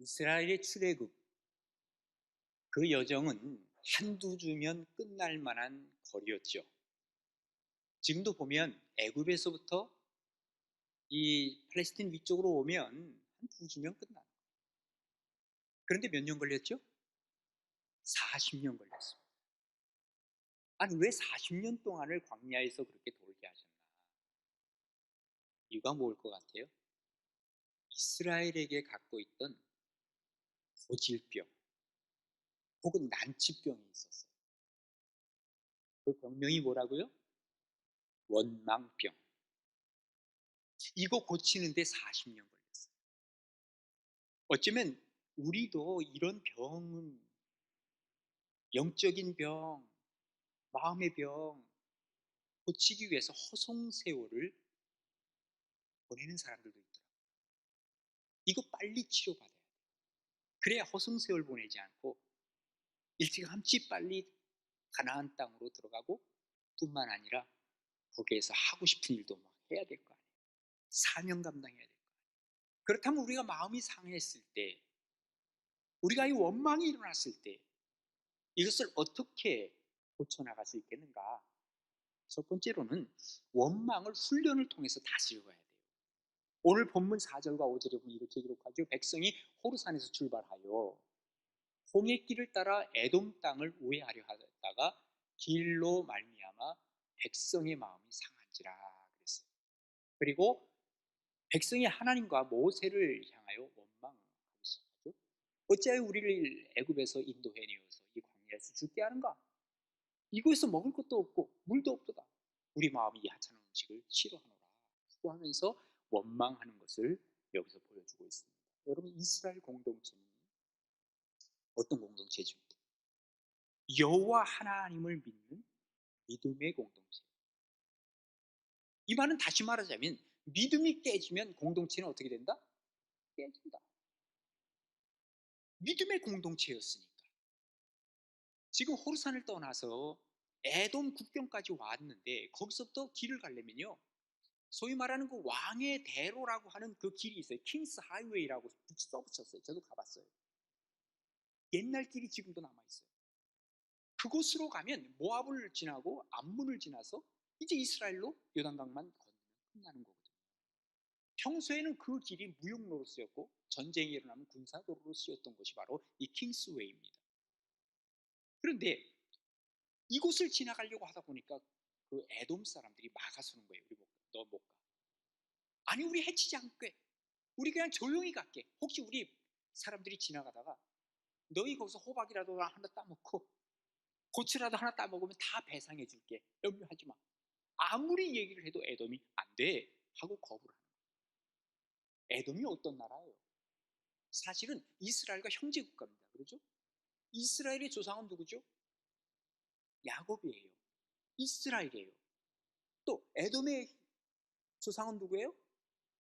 이스라엘의 출애굽, 그 여정은 한두 주면 끝날 만한 거리였죠. 지금도 보면 애굽에서부터 이 팔레스틴 위쪽으로 오면 한 두 주면 끝나요. 그런데 몇 년 걸렸죠? 40년 걸렸습니다. 아니, 왜 40년 동안을 광야에서 그렇게 돌게 하셨나? 이유가 뭘 것 같아요? 이스라엘에게 갖고 있던 고질병 혹은 난치병이 있었어요. 그 병명이 뭐라고요? 원망병. 이거 고치는데 40년 걸렸어요. 어쩌면 우리도 이런 병은, 영적인 병, 마음의 병 고치기 위해서 허송세월을 보내는 사람들도 있더라고요. 이거 빨리 치료받아야 돼요. 그래야 허송세월 보내지 않고 일찌감치 빨리 가나안 땅으로 들어가고, 뿐만 아니라 거기에서 하고 싶은 일도 막 해야 될 거 아니에요. 사명 감당해야 될 거 아니에요. 그렇다면 우리가 마음이 상했을 때, 우리가 이 원망이 일어났을 때 이것을 어떻게 고쳐나갈 수 있겠는가? 첫 번째로는 원망을 훈련을 통해서 다스려가야 돼요. 오늘 본문 4절과 5절에 보면 이렇게 기록하죠. 백성이 호르산에서 출발하여 홍해길을 따라 에돔 땅을 우회하려 하다가 길로 말미암아 백성의 마음이 상한지라 그랬어요. 그리고 백성이 하나님과 모세를 향하여 원망하기 시작하죠. 어찌하여 우리를 애굽에서 인도해 내어서 이 광야에서 죽게 하는가? 이곳에서 먹을 것도 없고 물도 없도다. 우리 마음이 이 하찮은 음식을 싫어하노라 하면서 원망하는 것을 여기서 보여주고 있습니다. 여러분, 이스라엘 공동체는 어떤 공동체입니까? 여호와 하나님을 믿는 믿음의 공동체. 이 말은 다시 말하자면 믿음이 깨지면 공동체는 어떻게 된다? 깨진다. 믿음의 공동체였으니까. 지금 호르산을 떠나서 에돔 국경까지 왔는데 거기서부터 길을 가려면요, 소위 말하는 그 왕의 대로라고 하는 그 길이 있어요. 킹스 하이웨이라고 써붙였어요. 저도 가봤어요. 옛날 길이 지금도 남아있어요. 그곳으로 가면 모압을 지나고 암문을 지나서 이제 이스라엘로 요단강만 건너면 끝나는 거거든요. 평소에는 그 길이 무역로로 쓰였고 전쟁이 일어나면 군사도로로 쓰였던 것이 바로 이 킹스웨이입니다. 그런데 이곳을 지나가려고 하다 보니까 그 에돔 사람들이 막아서는 거예요. 너 못 가. 아니, 우리 해치지 않게, 우리 그냥 조용히 갈게. 혹시 우리 사람들이 지나가다가 너희 거기서 호박이라도 하나 따먹고 고추라도 하나 따먹으면 다 배상해 줄게. 염려하지 마. 아무리 얘기를 해도 에돔이 안 돼 하고 거부를 하는 거예요. 에돔이 어떤 나라예요? 사실은 이스라엘과 형제 국가입니다. 그렇죠? 이스라엘의 조상은 누구죠? 야곱이에요. 이스라엘이에요. 또 에돔의 조상은 누구예요?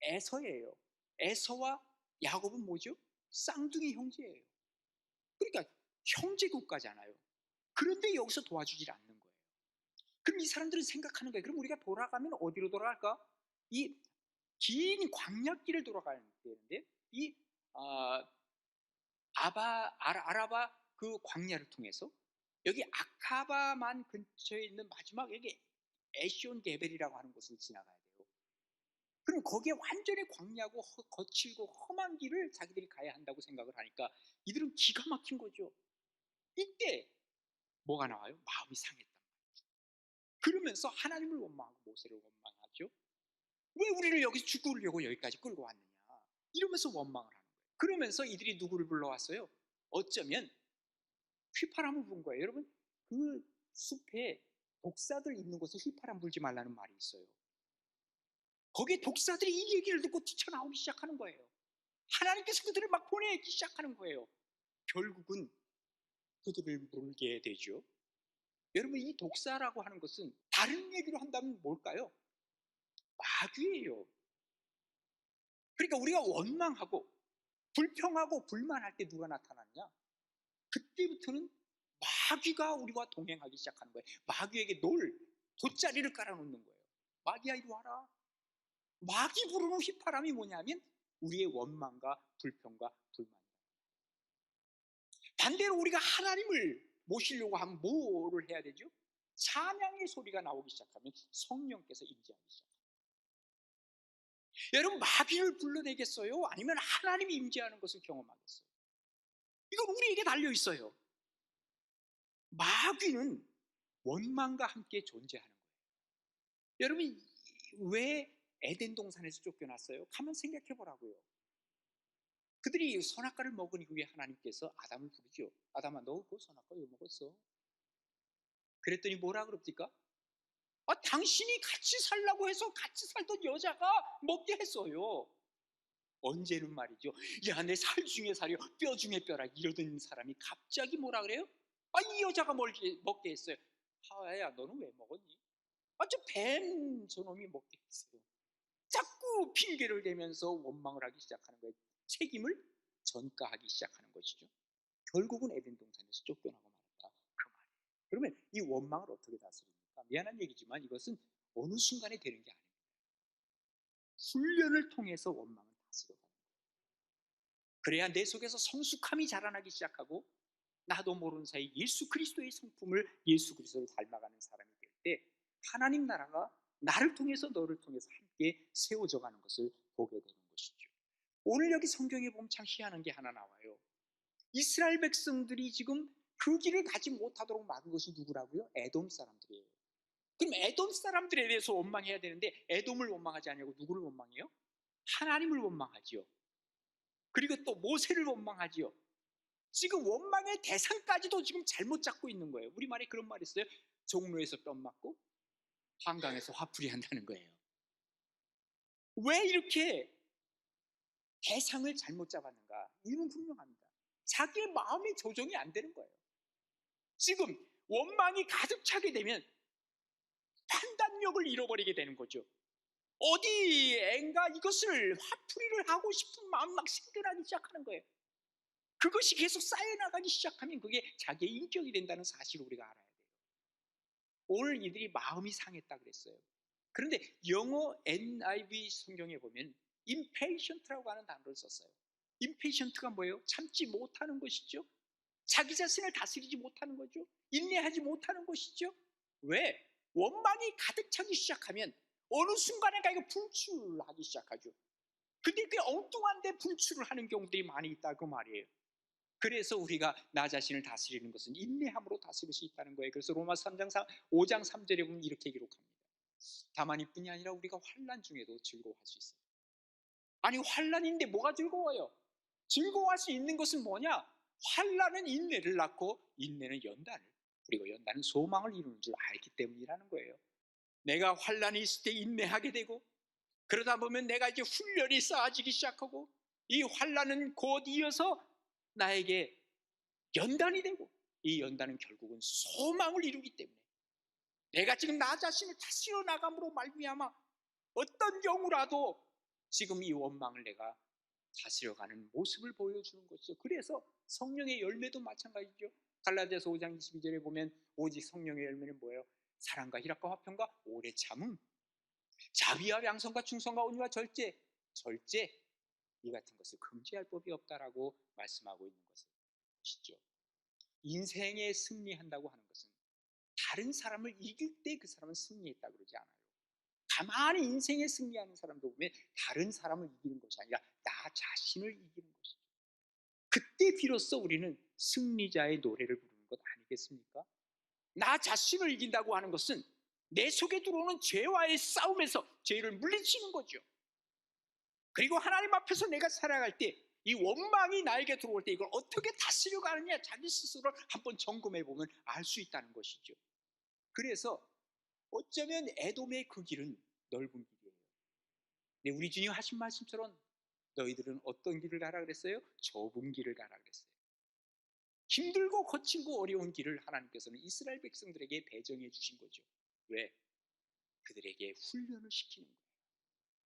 에서예요. 에서와 야곱은 뭐죠? 쌍둥이 형제예요. 그러니까 형제 국가잖아요. 그런데 여기서 도와주질 않는 거예요. 그럼 이 사람들은 생각하는 거예요. 그럼 우리가 돌아가면 어디로 돌아갈까? 이 긴 광야길을 돌아가야 되는데, 이 아, 아라바 그 광야를 통해서 여기 아카바만 근처에 있는 마지막 여기 에시온 게벨이라고 하는 곳을 지나가야 돼요. 그럼 거기에 완전히 광야고 거칠고 험한 길을 자기들이 가야 한다고 생각을 하니까 이들은 기가 막힌 거죠. 이때 뭐가 나와요? 마음이 상했단 말이죠. 그러면서 하나님을 원망하고 모세를 원망하죠. 왜 우리를 여기서 죽으려고 여기까지 끌고 왔느냐, 이러면서 원망을 하는 거예요. 그러면서 이들이 누구를 불러왔어요? 어쩌면 휘파람을 부른 거예요. 여러분, 그 숲에 독사들 있는 곳에 휘파람 불지 말라는 말이 있어요. 거기에 독사들이 이 얘기를 듣고 뛰쳐나오기 시작하는 거예요. 하나님께서 그들을 막 보내기 시작하는 거예요. 결국은 그들을 물게 되죠. 여러분, 이 독사라고 하는 것은 다른 얘기로 한다면 뭘까요? 마귀예요. 그러니까 우리가 원망하고 불평하고 불만할 때 누가 나타났냐? 그때부터는 마귀가 우리와 동행하기 시작하는 거예요. 마귀에게 돗자리를 깔아놓는 거예요. 마귀야, 이리 와라. 마귀 부르는 휘파람이 뭐냐면 우리의 원망과 불평과 불만이에요. 반대로 우리가 하나님을 모시려고 하면 뭐를 해야 되죠? 찬양의 소리가 나오기 시작하면 성령께서 임재하기 시작합니다. 여러분, 마귀를 불러내겠어요? 아니면 하나님이 임재하는 것을 경험하겠어요? 이건 우리에게 달려 있어요. 마귀는 원망과 함께 존재하는 거예요. 여러분, 왜 에덴 동산에서 쫓겨났어요? 가만 생각해 보라고요. 그들이 선악과를 먹은 이후에 하나님께서 아담을 부르죠. 아담아, 너 그 선악과 왜 먹었어? 그랬더니 뭐라 그럽니까? 당신이 같이 살라고 해서 같이 살던 여자가 먹게 했어요. 언제는 말이죠. 야, 내 살 중에 살이요, 뼈 중에 뼈라 이러던 사람이 갑자기 뭐라 그래요? 이 여자가 먹게 했어요. 하와야, 너는 왜 먹었니? 저 뱀 저놈이 먹게 했어요. 자꾸 핑계를 대면서 원망을 하기 시작하는 거예요. 책임을 전가하기 시작하는 것이죠. 결국은 에덴 동산에서 쫓겨나고 말았다, 그 말이에요. 그러면 이 원망을 어떻게 다스립니까? 미안한 얘기지만 이것은 어느 순간에 되는 게 아닙니다. 훈련을 통해서 원망을 다스려가는 거예요. 그래야 내 속에서 성숙함이 자라나기 시작하고 나도 모르는 사이 예수 그리스도의 성품을, 예수 그리스도를 닮아가는 사람이 될 때 하나님 나라가 나를 통해서 너를 통해서 함께 세워져 가는 것을 보게 되는 것이죠. 오늘 여기 성경에 보면 참 희한한 게 하나 나와요. 이스라엘 백성들이 지금 그 길을 가지 못하도록 막은 것이 누구라고요? 에돔 사람들이에요. 그럼 에돔 사람들에 대해서 원망해야 되는데 에돔을 원망하지 않냐고 누구를 원망해요? 하나님을 원망하지요. 그리고 또 모세를 원망하지요. 지금 원망의 대상까지도 지금 잘못 잡고 있는 거예요. 우리말에 그런 말이 있어요. 종로에서 뺨 맞고 한강에서 화풀이 한다는 거예요. 왜 이렇게 대상을 잘못 잡았는가? 이유는 분명합니다. 자기의 마음이 조정이 안 되는 거예요. 지금 원망이 가득 차게 되면 판단력을 잃어버리게 되는 거죠. 어디엔가 이것을 화풀이를 하고 싶은 마음 막 생겨나기 시작하는 거예요. 그것이 계속 쌓여나가기 시작하면 그게 자기의 인격이 된다는 사실을 우리가 알아야 돼요. 오늘 이들이 마음이 상했다 그랬어요. 그런데 영어 NIV 성경에 보면 impatient라고 하는 단어를 썼어요. impatient가 뭐예요? 참지 못하는 것이죠. 자기 자신을 다스리지 못하는 거죠. 인내하지 못하는 것이죠. 왜? 원망이 가득 차기 시작하면 어느 순간에가 이거 분출하기 시작하죠. 근데 그 엉뚱한 데 분출을 하는 경우들이 많이 있다고 말이에요. 그래서 우리가 나 자신을 다스리는 것은 인내함으로 다스릴 수 있다는 거예요. 그래서 로마 5장 3절에 보면 이렇게 기록합니다. 다만 이뿐이 아니라 우리가 환난 중에도 즐거워할 수 있어요. 아니, 환난인데 뭐가 즐거워요? 즐거워할 수 있는 것은 뭐냐? 환난은 인내를 낳고 인내는 연단을, 그리고 연단은 소망을 이루는 줄 알기 때문이라는 거예요. 내가 환난이 있을 때 인내하게 되고, 그러다 보면 내가 이제 훈련이 쌓아지기 시작하고, 이 환난은 곧 이어서 나에게 연단이 되고, 이 연단은 결국은 소망을 이루기 때문에 내가 지금 나 자신을 다스려 나감으로 말미암아 어떤 경우라도 지금 이 원망을 내가 다스려가는 모습을 보여주는 것이죠. 그래서 성령의 열매도 마찬가지죠. 갈라디아서 5장 22절에 보면 오직 성령의 열매는 뭐예요? 사랑과 희락과 화평과 오래 참음, 자비와 양선과 충성과 온유와 절제 이 같은 것을 금지할 법이 없다라고 말씀하고 있는 것이죠. 인생에 승리한다고 하는 것은 다른 사람을 이길 때 그 사람은 승리했다 그러지 않아요. 가만히 인생에 승리하는 사람도 보면 다른 사람을 이기는 것이 아니라 나 자신을 이기는 것이죠. 그때 비로소 우리는 승리자의 노래를 부르는 것 아니겠습니까? 나 자신을 이긴다고 하는 것은 내 속에 들어오는 죄와의 싸움에서 죄를 물리치는 거죠. 그리고 하나님 앞에서 내가 살아갈 때 이 원망이 나에게 들어올 때 이걸 어떻게 다스려 가느냐, 자기 스스로를 한번 점검해 보면 알 수 있다는 것이죠. 그래서 어쩌면 에돔의 그 길은 넓은 길이에요. 근데 우리 주님 하신 말씀처럼 너희들은 어떤 길을 가라 그랬어요? 좁은 길을 가라 그랬어요. 힘들고 거칠고 어려운 길을 하나님께서는 이스라엘 백성들에게 배정해 주신 거죠. 왜? 그들에게 훈련을 시키는 거예요.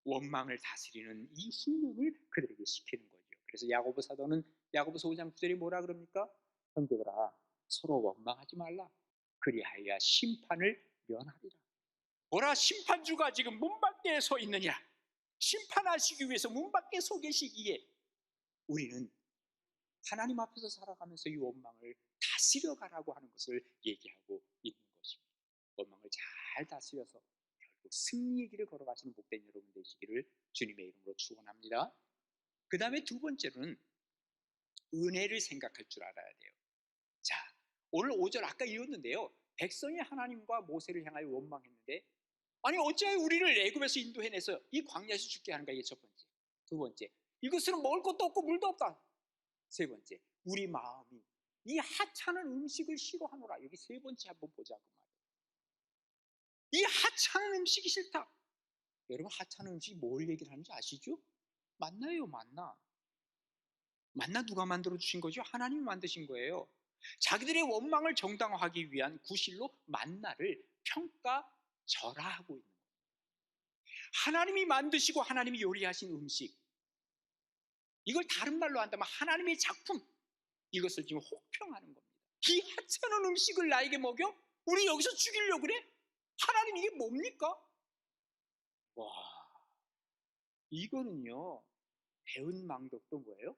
원망을 다스리는 이 훈련을 그들에게 시키는 거죠. 그래서 야고보 사도는 야고보서 5장 9절에 뭐라 그럽니까? 형제들아, 서로 원망하지 말라. 그리하여 심판을 면하리라. 뭐라, 심판주가 지금 문 밖에 서 있느냐? 심판하시기 위해서 문 밖에 서 계시기에 우리는 하나님 앞에서 살아가면서 이 원망을 다스려 가라고 하는 것을 얘기하고 있는 것입니다. 원망을 잘 다스려서 결국 승리의 길을 걸어가시는 복된 여러분 되시기를 주님의 이름으로 축원합니다. 그 다음에 두 번째로는 은혜를 생각할 줄 알아야 돼요. 자, 오늘 5절 아까 읽었는데요. 백성이 하나님과 모세를 향하여 원망했는데, 아니 어찌하여 우리를 애굽에서 인도해내서 이 광야에서 죽게 하는가? 이게 첫 번째. 두 번째, 이것은 먹을 것도 없고 물도 없다. 세 번째, 우리 마음이 이 하찮은 음식을 싫어하노라. 여기 세 번째 한번 보자 그 말이에요. 이 하찮은 음식이 싫다. 여러분, 하찮은 음식이 뭘 얘기를 하는지 아시죠? 만나예요. 만나 누가 만들어 주신 거죠? 하나님이 만드신 거예요. 자기들의 원망을 정당화하기 위한 구실로 만나를 평가절하하고 있는 거예요. 하나님이 만드시고 하나님이 요리하신 음식, 이걸 다른 말로 한다면 하나님의 작품, 이것을 지금 혹평하는 겁니다. 이 하찮은 음식을 나에게 먹여? 우리 여기서 죽이려고 그래? 하나님, 이게 뭡니까? 와, 이거는요, 배은 망덕도 뭐예요?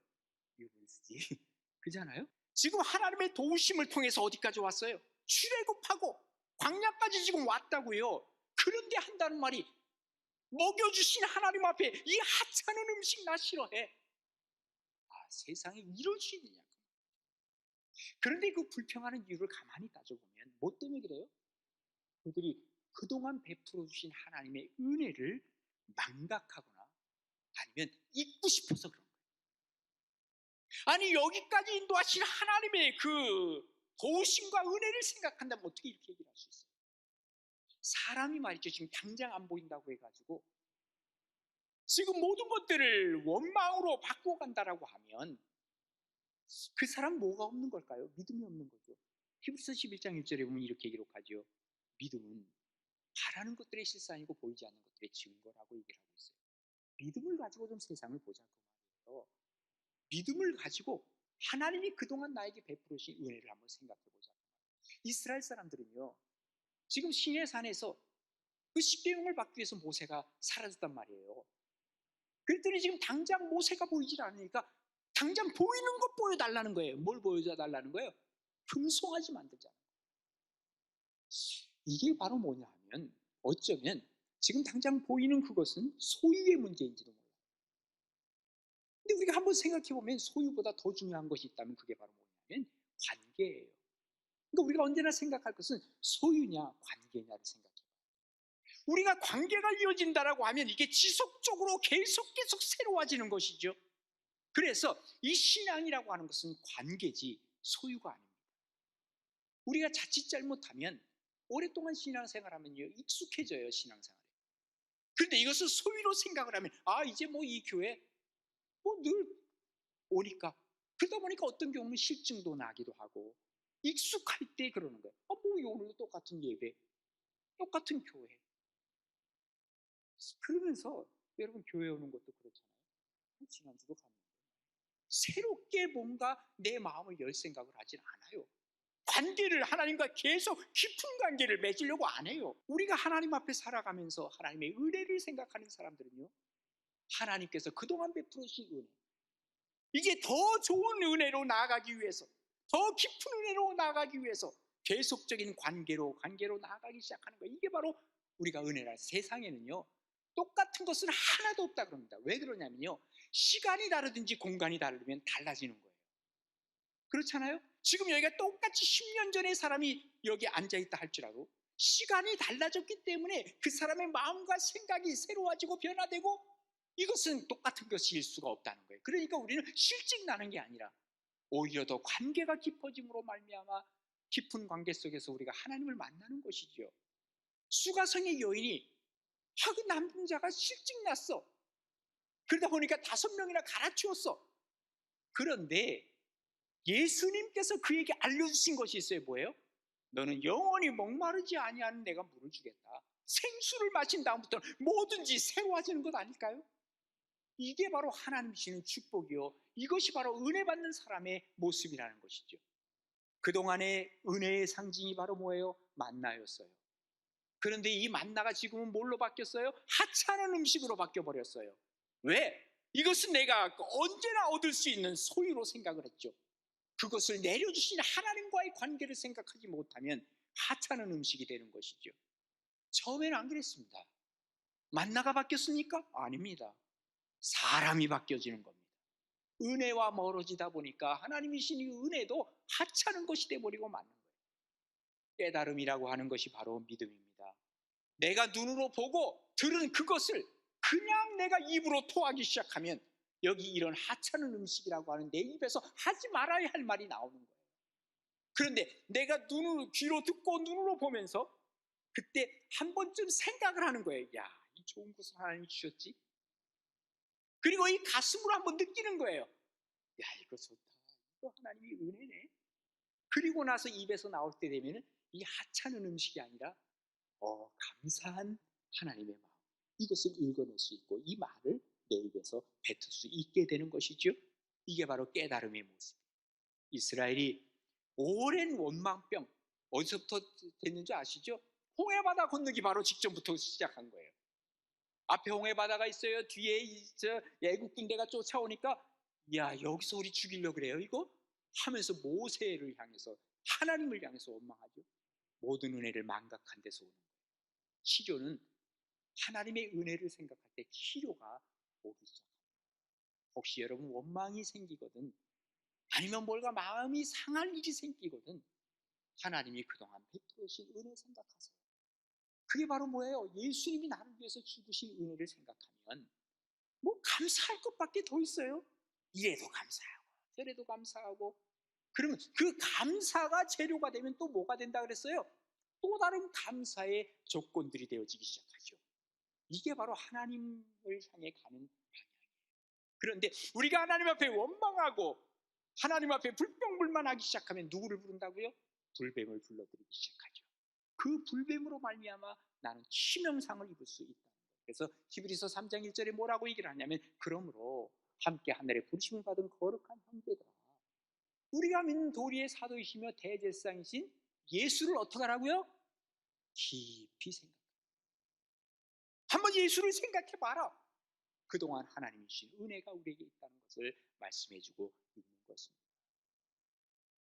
유분수지. 그잖아요? 지금 하나님의 도우심을 통해서 어디까지 왔어요? 출애굽하고 광야까지 지금 왔다고요. 그런데 한다는 말이, 먹여주신 하나님 앞에 이 하찮은 음식 나 싫어해. 아, 세상에 이럴 수 있느냐. 그런데 그 불평하는 이유를 가만히 따져보면 뭐 때문에 그래요? 그들이 그동안 베풀어 주신 하나님의 은혜를 망각하거나 아니면 잊고 싶어서 그런 거예요. 아니, 여기까지 인도하신 하나님의 그 도우심과 은혜를 생각한다면 어떻게 이렇게 얘기를 할 수 있어요? 사람이 말이죠, 지금 당장 안 보인다고 해가지고 지금 모든 것들을 원망으로 바꿔간다라고 하면 그 사람 뭐가 없는 걸까요? 믿음이 없는 거죠. 히브리서 11장 1절에 보면 이렇게 기록하죠. 믿음은 바라는 것들의 실상이고 보이지 않는 것들의 증거라고 얘기를 하고 있어요. 믿음을 가지고 좀 세상을 보자 그 말이에요. 믿음을 가지고 하나님이 그동안 나에게 베풀으신 은혜를 한번 생각해 보자. 이스라엘 사람들은요, 지금 시내산에서 그 십계명을 받기 위해서 모세가 사라졌단 말이에요. 그랬더니 지금 당장 모세가 보이질 않으니까 당장 보이는 것 보여달라는 거예요. 뭘 보여달라는 거예요? 금송아지 만들자는 거예요. 이게 바로 뭐냐 하면 어쩌면 지금 당장 보이는 그것은 소유의 문제인지도 몰라요. 근데 우리가 한번 생각해 보면 소유보다 더 중요한 것이 있다면 그게 바로 뭐냐면 관계예요. 그러니까 우리가 언제나 생각할 것은 소유냐 관계냐를 생각해요. 우리가 관계가 이어진다라고 하면 이게 지속적으로 계속 새로워지는 것이죠. 그래서 이 신앙이라고 하는 것은 관계지 소유가 아닙니다. 우리가 자칫 잘못하면 오랫동안 신앙생활하면요, 익숙해져요, 신앙생활에. 그런데 이것을 소유로 생각을 하면, 아, 이제 뭐 이 교회 뭐 늘 오니까, 그러다 보니까 어떤 경우는 실증도 나기도 하고 익숙할 때 그러는 거예요. 뭐 오늘도 똑같은 예배, 똑같은 교회. 그러면서 여러분, 교회 오는 것도 그렇잖아요. 지난주도 갔는데 새롭게 뭔가 내 마음을 열 생각을 하진 않아요. 관계를 하나님과 계속 깊은 관계를 맺으려고 안 해요. 우리가 하나님 앞에 살아가면서 하나님의 은혜를 생각하는 사람들은요, 하나님께서 그동안 베풀어 주신 은혜, 이제 더 좋은 은혜로 나아가기 위해서, 더 깊은 은혜로 나아가기 위해서 계속적인 관계로 나아가기 시작하는 거예요. 이게 바로 우리가 은혜라. 세상에는요, 똑같은 것은 하나도 없다 그럽니다. 왜 그러냐면요, 시간이 다르든지 공간이 다르면 달라지는 거예요. 그렇잖아요? 지금 여기가 똑같이 10년 전에 사람이 여기 앉아있다 할지라도 시간이 달라졌기 때문에 그 사람의 마음과 생각이 새로워지고 변화되고, 이것은 똑같은 것일 수가 없다는 거예요. 그러니까 우리는 실증 나는 게 아니라 오히려 더 관계가 깊어짐으로 말미암아 깊은 관계 속에서 우리가 하나님을 만나는 것이죠. 수가성의 여인이 그 남자가 실증 났어. 그러다 보니까 5명이나 갈아치웠어. 그런데 예수님께서 그에게 알려주신 것이 있어요. 뭐예요? 너는 영원히 목마르지 아니하는 내가 물을 주겠다. 생수를 마신 다음부터는 뭐든지 새로워지는 것 아닐까요? 이게 바로 하나님 주시는 축복이요, 이것이 바로 은혜 받는 사람의 모습이라는 것이죠. 그동안의 은혜의 상징이 바로 뭐예요? 만나였어요. 그런데 이 만나가 지금은 뭘로 바뀌었어요? 하찮은 음식으로 바뀌어버렸어요. 왜? 이것은 내가 언제나 얻을 수 있는 소유로 생각을 했죠. 그것을 내려주신 하나님과의 관계를 생각하지 못하면 하찮은 음식이 되는 것이죠. 처음에는 안 그랬습니다. 만나가 바뀌었습니까? 아닙니다. 사람이 바뀌어지는 겁니다. 은혜와 멀어지다 보니까 하나님이신 이 은혜도 하찮은 것이 되어버리고 마는 거예요. 깨달음이라고 하는 것이 바로 믿음입니다. 내가 눈으로 보고 들은 그것을 그냥 내가 입으로 토하기 시작하면 여기 이런 하찮은 음식이라고 하는 내 입에서 하지 말아야 할 말이 나오는 거예요. 그런데 내가 눈으로, 귀로 듣고 눈으로 보면서 그때 한 번쯤 생각을 하는 거예요. 야, 이 좋은 것을 하나님이 주셨지? 그리고 이 가슴으로 한번 느끼는 거예요. 야, 이거 좋다. 이거 하나님이 은혜네. 그리고 나서 입에서 나올 때 되면 이 하찮은 음식이 아니라 감사한 하나님의 마음, 이것을 읽어낼 수 있고 이 말을 내 입에서 뱉을 수 있게 되는 것이죠. 이게 바로 깨달음의 모습이에요. 이스라엘이 오랜 원망병, 어디서부터 됐는지 아시죠? 홍해바다 건너기 바로 직전부터 시작한 거예요. 앞에 홍해바다가 있어요. 뒤에 애국 군대가 쫓아오니까 야, 여기서 우리 죽이려고 그래요 이거? 하면서 모세를 향해서, 하나님을 향해서 원망하죠. 모든 은혜를 망각한 데서 오는 거예요. 치료는 하나님의 은혜를 생각할 때 치료가 오기 시작합니다. 혹시 여러분 원망이 생기거든, 아니면 뭔가 마음이 상할 일이 생기거든, 하나님이 그동안 베풀어 주신 은혜 생각하세요. 그게 바로 뭐예요? 예수님이 나를 위해서 죽으신 은혜를 생각하면 뭐 감사할 것밖에 더 있어요? 이래도 감사하고 저래도 감사하고. 그러면 그 감사가 재료가 되면 또 뭐가 된다 그랬어요? 또 다른 감사의 조건들이 되어지기 시작하죠. 이게 바로 하나님을 향해 가는 방향이에요. 그런데 우리가 하나님 앞에 원망하고 하나님 앞에 불평불만하기 시작하면 누구를 부른다고요? 불뱀을 불러들이기 시작하죠. 그 불뱀으로 말미암아 나는 치명상을 입을 수 있다는 거예요. 그래서 히브리서 3장 1절에 뭐라고 얘기를 하냐면, 그러므로 함께 하늘에 부르심을 받은 거룩한 형제들아, 우리가 믿는 도리의 사도이시며 대제사장이신 예수를 어떻게 하라고요? 깊이 생각해. 한번 예수를 생각해 봐라. 그동안 하나님이 주신 은혜가 우리에게 있다는 것을 말씀해주고 있는 것입니다.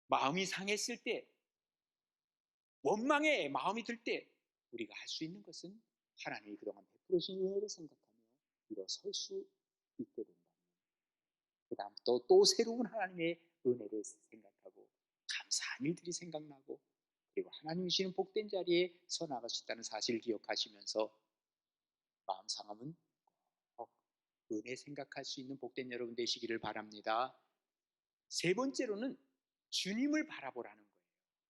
마음이 상했을 때, 원망의 마음이 들 때 우리가 할 수 있는 것은 하나님이 그동안 베풀어 주신 은혜를 생각하며 일어설 수 있게 된다면, 그 다음 또 새로운 하나님의 은혜를 생각하고 감사한 일들이 생각나고, 그리고 하나님이 주시는 복된 자리에 서 나갈 수 있다는 사실을 기억하시면서 마음 상함은 꼭 은혜 생각할 수 있는 복된 여러분 되시기를 바랍니다. 세 번째로는 주님을 바라보라는 거예요.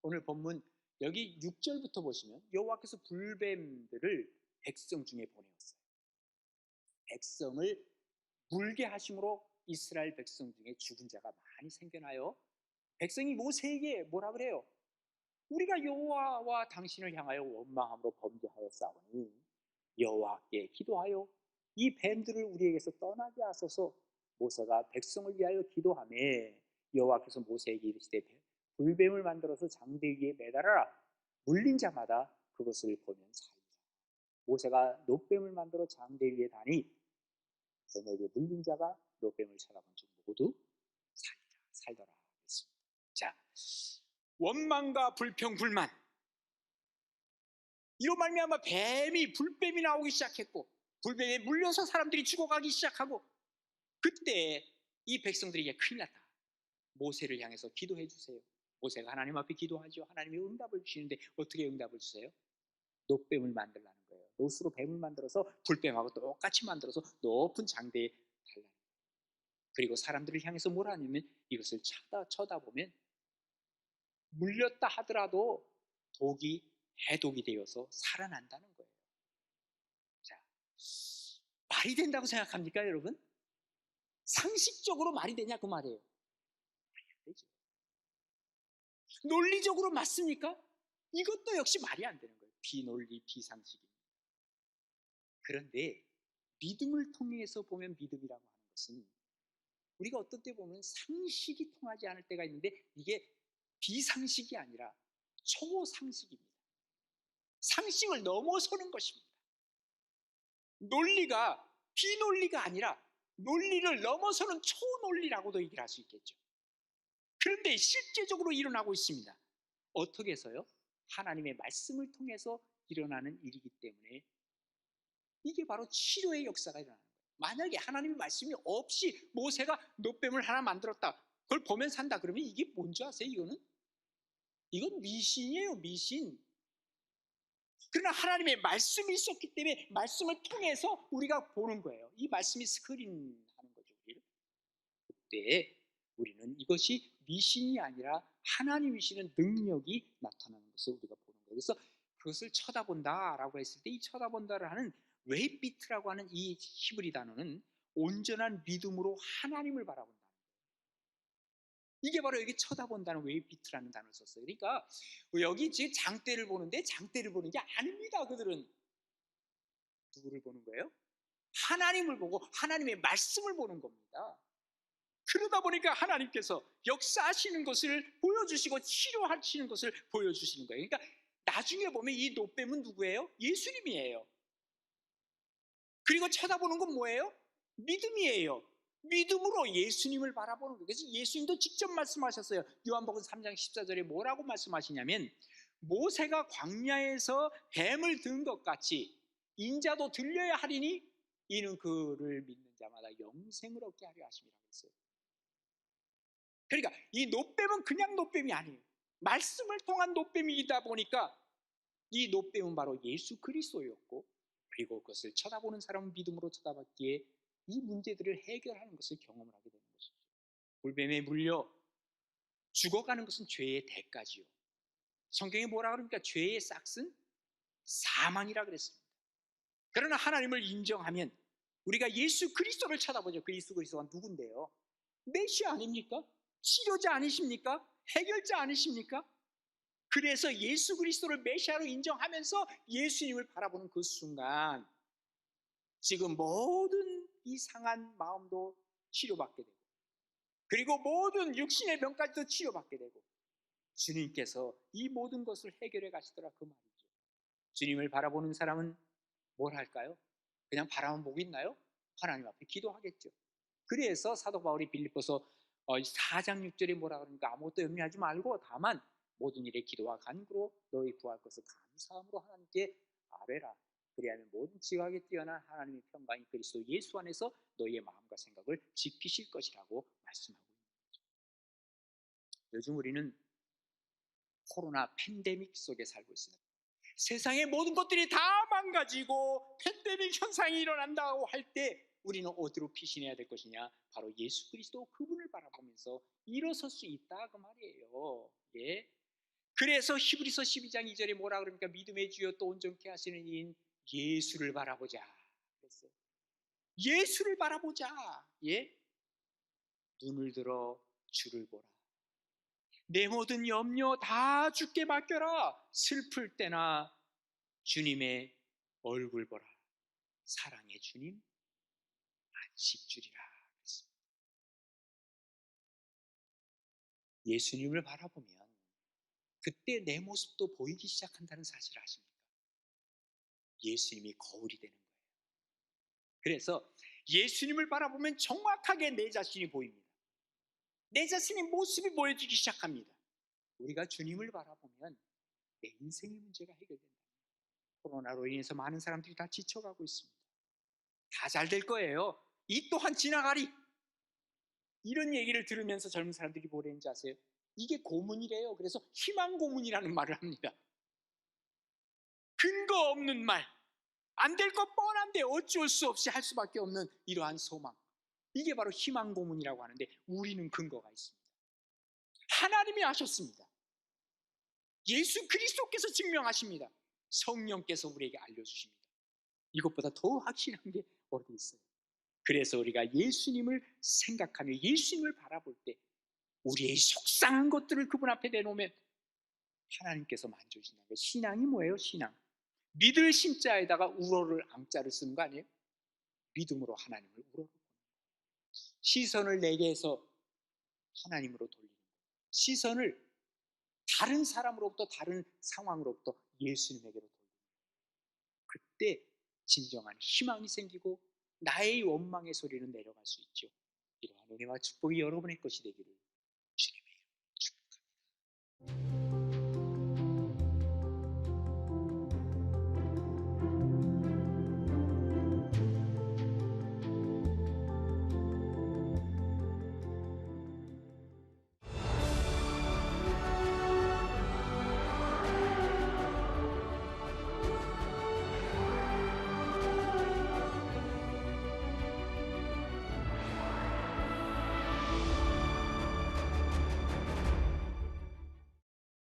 오늘 본문 여기 6절부터 보시면 여호와께서 불뱀들을 백성 중에 보내었어요. 백성을 물게 하심으로 이스라엘 백성 중에 죽은 자가 많이 생겨나요. 백성이 모세에게 뭐라 그래요? 우리가 여호와와 당신을 향하여 원망함으로 범죄하였사오니 여호와께 기도하여 이 뱀들을 우리에게서 떠나게 하소서. 모세가 백성을 위하여 기도하매 여호와께서 모세에게 이르시되 불뱀을 만들어서 장대 위에 매달아라. 물린 자마다 그것을 보면 살리라. 모세가 노뱀을 만들어 장대 위에 다니 뱀에게 물린 자가 노뱀을 쳐다본 즉 모두 살더라 했습니다. 자, 원망과 불평, 불만, 이로 말미암아 뱀이, 불뱀이 나오기 시작했고 불뱀에 물려서 사람들이 죽어가기 시작하고, 그때 이 백성들에게 큰일 났다. 모세를 향해서 기도해 주세요. 모세가 하나님 앞에 기도하죠. 하나님이 응답을 주시는데 어떻게 응답을 주세요? 노뱀을 만들라는 거예요. 노수로 뱀을 만들어서 불뱀하고 똑같이 만들어서 높은 장대에 달라는 거예요. 그리고 사람들을 향해서 뭐라 하냐면 이것을 쳐다보면 물렸다 하더라도 독이 해독이 되어서 살아난다는 거예요. 자, 말이 된다고 생각합니까 여러분? 상식적으로 말이 되냐 그 말이에요. 말이 안 되죠. 논리적으로 맞습니까? 이것도 역시 말이 안 되는 거예요. 비논리, 비상식입니다. 그런데 믿음을 통해서 보면 믿음이라고 하는 것은 우리가 어떤 때 보면 상식이 통하지 않을 때가 있는데 이게 비상식이 아니라 초상식입니다. 상식을 넘어서는 것입니다. 논리가 비논리가 아니라 논리를 넘어서는 초논리라고도 얘기를 할 수 있겠죠. 그런데 실제적으로 일어나고 있습니다. 어떻게 해서요? 하나님의 말씀을 통해서 일어나는 일이기 때문에 이게 바로 치료의 역사가 일어나는 거예요. 만약에 하나님의 말씀이 없이 모세가 노뱀을 하나 만들었다, 그걸 보면 산다, 그러면 이게 뭔지 아세요? 이건 미신이에요, 미신. 그러나 하나님의 말씀이 있었기 때문에 말씀을 통해서 우리가 보는 거예요. 이 말씀이 스크린하는 거죠, 우리를. 그때 우리는 이것이 미신이 아니라 하나님이시는 능력이 나타나는 것을 우리가 보는 거예요. 그래서 그것을 쳐다본다라고 했을 때 이 쳐다본다를 하는 웨이비트라고 하는 이 히브리 단어는 온전한 믿음으로 하나님을 바라본다. 이게 바로 여기 쳐다본다는 웨이비트라는 단어를 썼어요. 그러니까 여기 지금 장대를 보는데 장대를 보는 게 아닙니다. 그들은 누구를 보는 거예요? 하나님을 보고 하나님의 말씀을 보는 겁니다. 그러다 보니까 하나님께서 역사하시는 것을 보여주시고 치료하시는 것을 보여주시는 거예요. 그러니까 나중에 보면 이 노뱀은 누구예요? 예수님이에요. 그리고 쳐다보는 건 뭐예요? 믿음이에요. 믿음으로 예수님을 바라보는 거예요. 그래서 예수님도 직접 말씀하셨어요. 요한복음 3장 14절에 뭐라고 말씀하시냐면, 모세가 광야에서 뱀을 든 것 같이 인자도 들려야 하리니 이는 그를 믿는 자마다 영생을 얻게 하려 하심이라고 했어요. 그러니까 이 노뱀은 그냥 노뱀이 아니에요. 말씀을 통한 노뱀이다 보니까 이 노뱀은 바로 예수 그리스도였고, 그리고 그것을 쳐다보는 사람은 믿음으로 쳐다봤기에 이 문제들을 해결하는 것을 경험을 하게 되는 것이죠. 물뱀에 물려 죽어가는 것은 죄의 대가지요. 성경에 뭐라 그럽니까? 죄의 싹은 사망이라 그랬습니다. 그러나 하나님을 인정하면 우리가 예수 그리스도를 쳐다보죠. 그 예수 그리스도가 누군데요? 메시아 아닙니까? 치료자 아니십니까? 해결자 아니십니까? 그래서 예수 그리스도를 메시아로 인정하면서 예수님을 바라보는 그 순간 지금 모든 이상한 마음도 치료받게 되고, 그리고 모든 육신의 병까지도 치료받게 되고, 주님께서 이 모든 것을 해결해 가시더라, 그 말이죠. 주님을 바라보는 사람은 뭘 할까요? 그냥 바라만 보고 있나요? 하나님 앞에 기도하겠죠. 그래서 사도 바울이 빌립보서 4장 6절에 뭐라 그러니까 아무것도 염려하지 말고 다만 모든 일에 기도와 간구로 너희 구할 것을 감사함으로 하나님께 아뢰라. 그리하면 모든 지각에 뛰어난 하나님의 평강이 그리스도 예수 안에서 너희의 마음과 생각을 지키실 것이라고 말씀하고 있는 거죠. 요즘 우리는 코로나 팬데믹 속에 살고 있습니다. 세상의 모든 것들이 다 망가지고 팬데믹 현상이 일어난다고 할 때 우리는 어디로 피신해야 될 것이냐? 바로 예수 그리스도 그분을 바라보면서 일어설 수 있다, 그 말이에요. 예. 그래서 히브리서 12장 2절에 뭐라 그러니까 믿음의 주여 또 온전케 하시는 이인 예수를 바라보자 그랬어요. 예수를 바라보자. 예. 눈을 들어 주를 보라. 내 모든 염려 다 주께 맡겨라. 슬플 때나 주님의 얼굴 보라. 사랑의 주님 안식 주리라. 예수님을 바라보면 그때 내 모습도 보이기 시작한다는 사실을 아십니까? 예수님이 거울이 되는 거예요. 그래서 예수님을 바라보면 정확하게 내 자신이 보입니다. 내 자신의 모습이 보여지기 시작합니다. 우리가 주님을 바라보면 내 인생의 문제가 해결된다. 코로나로 인해서 많은 사람들이 다 지쳐가고 있습니다. 다 잘 될 거예요. 이 또한 지나가리. 이런 얘기를 들으면서 젊은 사람들이 뭐라는지 아세요? 이게 고문이래요. 그래서 희망 고문이라는 말을 합니다. 근거 없는 말, 안 될 것 뻔한데 어쩔 수 없이 할 수밖에 없는 이러한 소망, 이게 바로 희망 고문이라고 하는데 우리는 근거가 있습니다. 하나님이 하셨습니다. 예수 그리스도께서 증명하십니다. 성령께서 우리에게 알려주십니다. 이것보다 더 확실한 게 어디 있어요? 그래서 우리가 예수님을 생각하며 예수님을 바라볼 때 우리의 속상한 것들을 그분 앞에 내놓으면 하나님께서 만져주신다는 거예요. 신앙이 뭐예요? 신앙. 믿을 심자에다가 우러를 앙자를 쓰는 거 아니에요? 믿음으로 하나님을 우러를 보는 거예요. 시선을 내게해서 하나님으로 돌리는 거예요. 시선을 다른 사람으로부터 다른 상황으로부터 예수님에게로 돌리는 거예요. 그때 진정한 희망이 생기고 나의 원망의 소리는 내려갈 수 있죠. 이러한 은혜와 축복이 여러분의 것이 되기를